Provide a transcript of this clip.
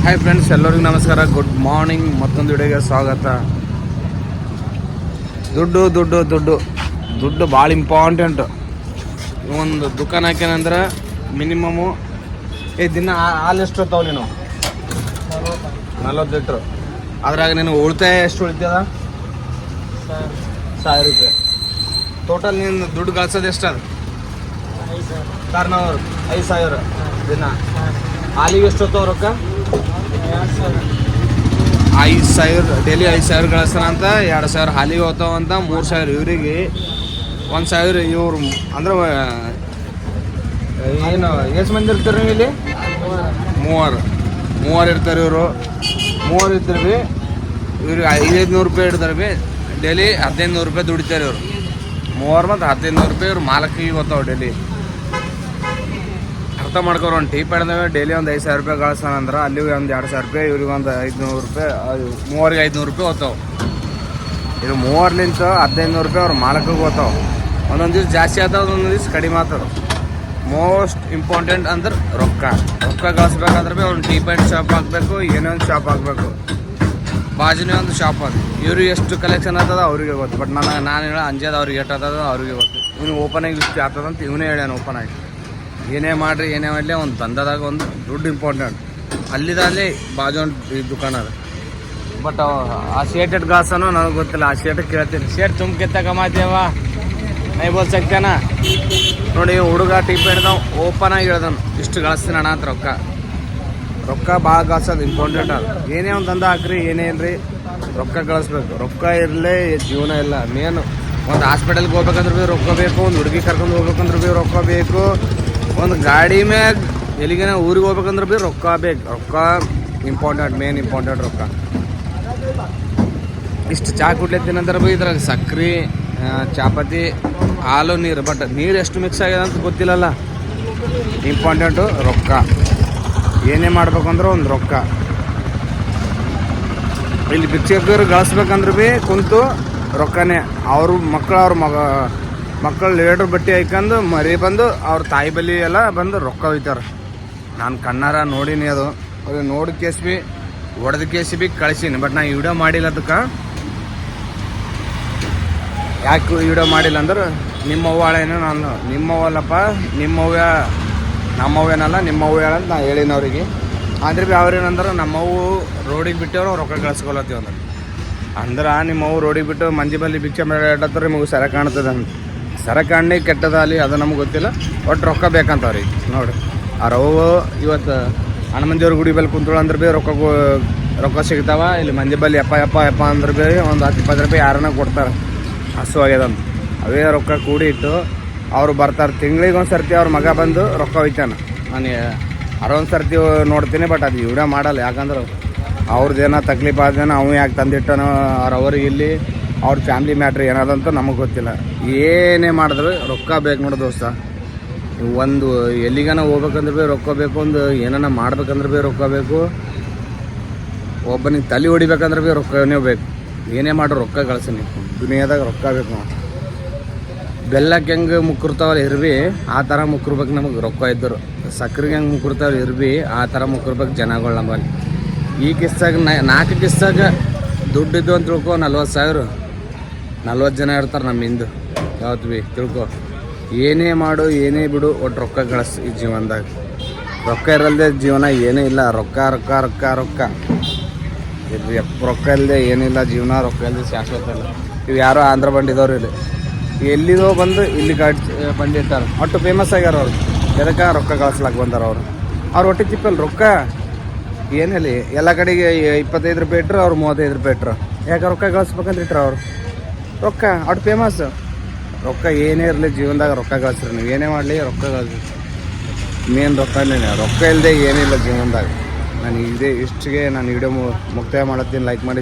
Hi friends, ಎಲ್ಲರಿಗೂ ನಮಸ್ಕಾರ. Good morning. ಮತ್ತೊಂದು ವಿಡಿಯೋಗೆ ಸ್ವಾಗತ. ದುಡ್ಡು ಭಾಳ ಇಂಪಾರ್ಟೆಂಟ್. ಒಂದು ದುಕಾನ್ ಹಾಕ್ಯಾನಂದ್ರೆ ಮಿನಿಮಮು ದಿನ ಹಾಲು ಎಷ್ಟು ಹೋಗ್ತಾವ ನೀನು? 40 ಲೀಟ್ರು. ಅದ್ರಾಗ ನೀನು ಉಳಿತಾಯ ಎಷ್ಟು ಉಳಿತದ? 1000 ರೂಪಾಯಿ. ಟೋಟಲ್ ನೀನು ದುಡ್ಡು ಗಳಿಸೋದು ಎಷ್ಟು? ಅದು 5,000 ದಿನ. ಹಾಲಿಗೆ ಎಷ್ಟು ಹೋಗ್ತಾವ ರೊಕ್ಕ? 5,000 ಡೈಲಿ. 5,000 ಗಳಿಸ್ತಾನ ಅಂತ. 2,000 ಹಾಲಿಗೆ ಹೋಗ್ತಾವ ಅಂತ. 3,000 ಇವರಿಗೆ. 1,000 ಇವ್ರು ಅಂದ್ರೆ ಏನು ಎಷ್ಟು ಮಂದಿ ಇರ್ತಾರೆ ನೀವು ಇಲ್ಲಿ? 3 ಇರ್ತಾರೆ. ಇವರು 3 ಇರ್ತಾರೆ. ಇವ್ರಿಗೆ 500 ರೂಪಾಯಿ ಇಡ್ತಾರೆ ಬಿ. ಡೈಲಿ 1,500 ರೂಪಾಯಿ ದುಡಿತಾರೆ ಇವರು. 3 ಮತ್ತು 1,500 ರೂಪಾಯಿ ಇವ್ರು ಮಾಲಕ್ಕಿಗೆ ಹೋಗ್ತಾವೆ ಡೈಲಿ. ಅರ್ಥ ಮಾಡ್ಕೋರು. ಒಂದು ಟೀ ಪಡೆದವೆ ಡೈಲಿ ಒಂದು 5,000 ರೂಪಾಯಿ ಗಳಿಸ್ತಾನ ಅಂದ್ರೆ ಅಲ್ಲಿಗೆ ಒಂದು 2,000 ರೂಪಾಯಿ, ಇವ್ರಿಗೆ ಒಂದು 500 ರೂಪಾಯಿ, 3ಗೆ 500 ರೂಪಾಯಿ ಹೋಗ್ತಾವೆ. ಇದು 3ಲಿಂತ 1,500 ರೂಪಾಯಿ ಅವ್ರು ಮಾಲಕ್ಕಿಗೆ ಹೋಗ್ತಾವೆ. ಒಂದೊಂದು ದಿವ್ಸ ಜಾಸ್ತಿ ಆಗ್ತಾವೆ, ಒಂದೊಂದು ದಿವ್ಸ ಕಡಿಮೆ ಆಗ್ತದೆ. ಮೋಸ್ಟ್ ಇಂಪಾರ್ಟೆಂಟ್ ಅಂದ್ರೆ ರೊಕ್ಕ ಗಳಿಸ್ಬೇಕಂದ್ರೆ ಭೀ ಒಂದು ಟೀ ಪಾಯಿಂಟ್ ಶಾಪ್ ಹಾಕಬೇಕು, ಏನೇ ಒಂದು ಶಾಪ್ ಹಾಕಬೇಕು. ಬಾಜುನೇ ಒಂದು ಶಾಪ್ ಅದು. ಇವ್ರಿಗೆ ಎಷ್ಟು ಕಲೆಕ್ಷನ್ ಆಗ್ತದ ಅವ್ರಿಗೆ ಗೊತ್ತು. ಬಟ್ ನಾನು ಹೇಳ ಅಂಜದ ಅವ್ರಿಗೆ ಎಷ್ಟು ಆಗ್ತದ ಅವ್ರಿಗೆ ಗೊತ್ತು. ಇವ್ನು ಓಪನ್ ಆಗಿ ಇಷ್ಟು ಆಗ್ತದಂತ ಇವನೇ ಹೇಳ್ಯಾನ. ಓಪನ್ ಆಗಿ ಏನೇ ಮಾಡಿರಿ ಏನೇ ಮಾಡಲಿ ಒಂದು ದಂಧದಾಗ ಒಂದು ದುಡ್ಡು ಇಂಪಾರ್ಟೆಂಟ್. ಅಲ್ಲಿ ಬಾಜು ಒಂದು ಈ ದುಕಾನ ಅದು. ಬಟ್ ಆ ಶೇಟೆಡ್ ಗಾಸನೂ ನನಗೆ ಗೊತ್ತಿಲ್ಲ. ಆ ಶೇಟ್ ಕೇಳ್ತೀನಿ, ಶೇಟ್ ತುಂಬ ಕೆತ್ತ ಕಮಾತೇವ ನೈ ಬೋಲ್ ಸಕ್ತೇನ ನೋಡಿ. ಹುಡುಗ ಟೀ ಹಿಡ್ದವ್ ಓಪನ್ ಆಗಿ ಹೇಳ್ದನು, ಇಷ್ಟು ಗಳಿಸ್ತೀನಿ ಅಣ್ಣ ಅಂತ. ರೊಕ್ಕ ಭಾಳ ಗಳಿಸೋದು ಇಂಪಾರ್ಟೆಂಟ್ ಅದು. ಏನೇ ಒಂದು ದಂಧ ಹಾಕ್ರಿ ಏನೇ ಇಲ್ರಿ, ರೊಕ್ಕ ಗಳಿಸ್ಬೇಕು. ರೊಕ್ಕ ಇರಲೇ ಜೀವನ ಇಲ್ಲ. ಮೇನು ಒಂದು ಹಾಸ್ಪಿಟಲ್ಗೆ ಹೋಗ್ಬೇಕಂದ್ರೆ ಭೀ ರೊಕ್ಕ ಬೇಕು. ಒಂದು ಹುಡುಗಿ ಕರ್ಕೊಂಡು ಹೋಗ್ಬೇಕಂದ್ರೆ ಭೀ ರೊಕ್ಕ ಬೇಕು. ಒಂದು ಗಾಡಿ ಮ್ಯಾಗ ಎಲ್ಲಿಗೇನ ಊರಿಗೆ ಹೋಗ್ಬೇಕಂದ್ರೆ ಭೀ ರೊಕ್ಕ ಬೇಕು. ರೊಕ್ಕ ಇಂಪಾರ್ಟೆಂಟ್, ಮೇನ್ ಇಂಪಾರ್ಟೆಂಟ್ ರೊಕ್ಕ. ಇಷ್ಟು ಚಹಾ ಕುಡ್ಲತ್ತೀನಂದ್ರೆ ಭೀ ಇದ್ರಾಗ ಸಕ್ರೆ, ಚಾಪತಿ, ಹಾಲು, ನೀರು. ಬಟ್ ನೀರು ಎಷ್ಟು ಮಿಕ್ಸ್ ಆಗ್ಯದ ಅಂತ ಗೊತ್ತಿಲ್ಲಲ್ಲ. ಇಂಪಾರ್ಟೆಂಟು ರೊಕ್ಕ. ಏನೇ ಮಾಡ್ಬೇಕಂದ್ರೆ ಒಂದು ರೊಕ್ಕ. ಇಲ್ಲಿ ಭಿಕ್ಷಕರು ಗಳಿಸ್ಬೇಕಂದ್ರೆ ಭೀ ಕುಂತು ರೊಕ್ಕನೇ. ಅವ್ರ ಮಕ್ಕಳು ಲೀಡ್ರ್ ಬಟ್ಟೆ ಹಾಕೊಂಡು ಮರಿ ಬಂದು ಅವ್ರ ತಾಯಿ ಬಲಿ ಎಲ್ಲ ಬಂದು ರೊಕ್ಕ ಒಯ್ತಾರೆ. ನಾನು ಕಣ್ಣಾರ ನೋಡೀನಿ. ಅದು ನೋಡಿ ಕೇಸ್ ಭೀ ಹೊಡೆದ ಕೇಸಿ ಭೀ ಕಳಿಸೀನಿ. ಬಟ್ ನಾನು ವಿಡಿಯೋ ಮಾಡಿಲ್ಲ. ಅದಕ್ಕೆ ಯಾಕೆ ವಿಡಿಯೋ ಮಾಡಿಲ್ಲ ಅಂದ್ರೆ ನಿಮ್ಮವ್ವಾಳೇನೋ ನಾನು ನಿಮ್ಮವ್ವಲ್ಲಪ್ಪ, ನಮ್ಮವ್ವೇನಲ್ಲ ನಿಮ್ಮವ್ವ ಹೇಳಂತ ನಾನು ಹೇಳಿನ ಅವ್ರಿಗೆ. ಅಂದ್ರೆ ಭೀ ಅವ್ರೇನಂದ್ರೆ ನಮ್ಮವು ರೋಡಿಗೆ ಬಿಟ್ಟವ್ರು ರೊಕ್ಕ ಗಳಿಸ್ಕೊಳತ್ತೀವಿ ಅಂದ್ರೆ ನಿಮ್ಮವು ರೋಡಿಗೆ ಬಿಟ್ಟು ಮಂಜಿ ಬಲ್ಲಿ ಭಿಕ್ಷೆ ಮಾಡತ್ತಾರೆ. ನಿಮಗೆ ಸರ ಕಾಣ್ತದೆ ಅಂತ. ಸರ ಕಾಣಿ ಕೆಟ್ಟದ ಅಲ್ಲಿ ಅದು ನಮ್ಗೆ ಗೊತ್ತಿಲ್ಲ. ಒಟ್ಟು ರೊಕ್ಕ ಬೇಕಂತ ಅವ್ರಿಗೆ. ನೋಡಿ ಅವ್ರವ್ವ ಇವತ್ತು ಹನುಮಂದಿಯವ್ರ ಗುಡಿ ಬಲ್ಲಿ ಕುಂತಳು ಅಂದ್ರೆ ಭೀ ರೊಕ್ಕ ಸಿಗ್ತಾವ. ಇಲ್ಲಿ ಮಂದಿ ಬಲ್ಲಿ ಯಪ್ಪ ಅಂದ್ರೆ ಭೀ ಒಂದು 10-20 ರೂಪಾಯಿ ಯಾರನ್ನ ಕೊಡ್ತಾರೆ. ಹಸು ಆಗ್ಯದಂತ ಅವೇ ರೊಕ್ಕ ಕೂಡಿ ಇಟ್ಟು ಅವ್ರು ಬರ್ತಾರೆ. ತಿಂಗಳಿಗೆ ಒಂದು ಸರ್ತಿ ಅವ್ರ ಮಗ ಬಂದು ರೊಕ್ಕ ಒಯ್ತಾನೆ. ನಾನು ಅರೊಂದು ಸರ್ತಿ ನೋಡ್ತೀನಿ. ಬಟ್ ಅದು ವಿಡಿಯೋ ಮಾಡಲ್ಲ. ಯಾಕಂದ್ರೆ ಅವ್ರದ್ದೇನೋ ತಕ್ಲೀಫ್ ಆದೇನೋ ಅವು ಯಾಕೆ ತಂದಿಟ್ಟನೋ ಅವ್ರಿಗೆ ಇಲ್ಲಿ ಅವ್ರ ಫ್ಯಾಮ್ಲಿ ಮ್ಯಾಟ್ರ್ ಏನಾದಂತ ನಮಗೆ ಗೊತ್ತಿಲ್ಲ. ಏನೇ ಮಾಡಿದ್ರು ರೊಕ್ಕ ಬೇಕು ನೋಡಿ ದೋಸ್ತ. ಒಂದು ಎಲ್ಲಿಗಾನ ಹೋಗ್ಬೇಕಂದ್ರೆ ಭೀ ರೊಕ್ಕ ಬೇಕು. ಒಂದು ಏನಾನ ಮಾಡ್ಬೇಕಂದ್ರೆ ಭೀ ರೊಕ್ಕ ಬೇಕು. ಒಬ್ಬನಿಗೆ ತಲೆ ಹೊಡಿಬೇಕಂದ್ರೆ ಭೀ ರೊಕ್ಕನೇ ಬೇಕು. ಏನೇ ಮಾಡ್ರು ರೊಕ್ಕ ಗಳಿಸ್ತೀನಿ. ದುನಿಯಾದಾಗ ರೊಕ್ಕ ಬೇಕು. ಬೆಲ್ಲಕ್ಕೆ ಹೆಂಗೆ ಮುಕ್ಕರ್ತಾವಲ್ಲ ಇರ್ಬಿ, ಆ ಥರ ಮುಕ್ಕರ್ಬೇಕು ನಮಗೆ ರೊಕ್ಕ ಇದ್ದರು. ಸಕ್ರೆಗೆ ಹೆಂಗೆ ಮುಕ್ಕರ್ತಾವಲ್ಲ ಇರ್ಬಿ, ಆ ಥರ ಮುಕ್ಕರ್ಬೇಕು ಜನಗಳು ನಮ್ಮಲ್ಲಿ. ಈ ಕಿಸ್ಸಾಗ 4 ಕಿಸ್ಸಾಗ ದುಡ್ಡಿದ್ದು ಅಂತ ತಿಳ್ಕೊ 40,000. 40 ಜನ ಇರ್ತಾರೆ ನಮ್ಮ ಹಿಂದೆ ಯಾವತ್ತು ಭೀ ತಿಳ್ಕೊ. ಏನೇ ಮಾಡು ಏನೇ ಬಿಡು, ಒಟ್ಟು ರೊಕ್ಕ ಗಳಿಸ್. ಈ ಜೀವನದಾಗ ರೊಕ್ಕ ಇರಲ್ದೆ ಜೀವನ ಏನೂ ಇಲ್ಲ. ರೊಕ್ಕ ಇರ್ರಿ. ರೊಕ್ಕ ಇಲ್ಲದೆ ಏನಿಲ್ಲ ಜೀವನ. ರೊಕ್ಕ ಇಲ್ಲದೆ ಶಾಶ್ವತ ಇಲ್ಲ. ಇವು ಯಾರೋ ಆಂಧ್ರ ಬಂಡಿದವ್ರು ಇಲ್ಲಿ ಎಲ್ಲಿದೋ ಬಂದು ಇಲ್ಲಿ ಬಂಡಿ ಇರ್ತಾರೆ. ಒಟ್ಟು ಫೇಮಸ್ ಆಗ್ಯಾರ ಅವ್ರು. ಎದಕ್ಕೆ ರೊಕ್ಕ ಗಳಿಸ್ಲಾಕ ಬಂದಾರ ಅವ್ರು ಒಟ್ಟು ತಿಪ್ಪಲ್ಲ. ರೊಕ್ಕ ಏನಲ್ಲಿ ಎಲ್ಲ ಕಡೆಗೆ 25 ರೂಪಾಯಿ ಇಟ್ರು, ಅವ್ರು 35 ರೂಪಾಯಿ ಇಟ್ರು. ಯಾಕೆ ರೊಕ್ಕ ಗಳಿಸ್ಬೇಕಂತ ಇಟ್ರು ಅವ್ರು. ರೊಕ್ಕ ಒಟ್ಟು ಫೇಮಸ್. ರೊಕ್ಕ ಏನೇ ಇರಲಿ ಜೀವನದಾಗ ರೊಕ್ಕ ಗಳಿಸ್ರಿ. ನೀವು ಏನೇ ಮಾಡಲಿ ರೊಕ್ಕ ಗಳಿಸ್ರಿ. ಮೇನ್ ರೊಕ್ಕನೇ. ರೊಕ್ಕ ಇಲ್ಲದೆ ಏನಿಲ್ಲ ಜೀವನದಾಗ. ನಾನು ಇಷ್ಟಿಗೆ ನಾನು ವಿಡಿಯೋ ಮುಕ್ತಾಯ ಮಾಡತ್ತೀನಿ. ಲೈಕ್ ಮಾಡಿ.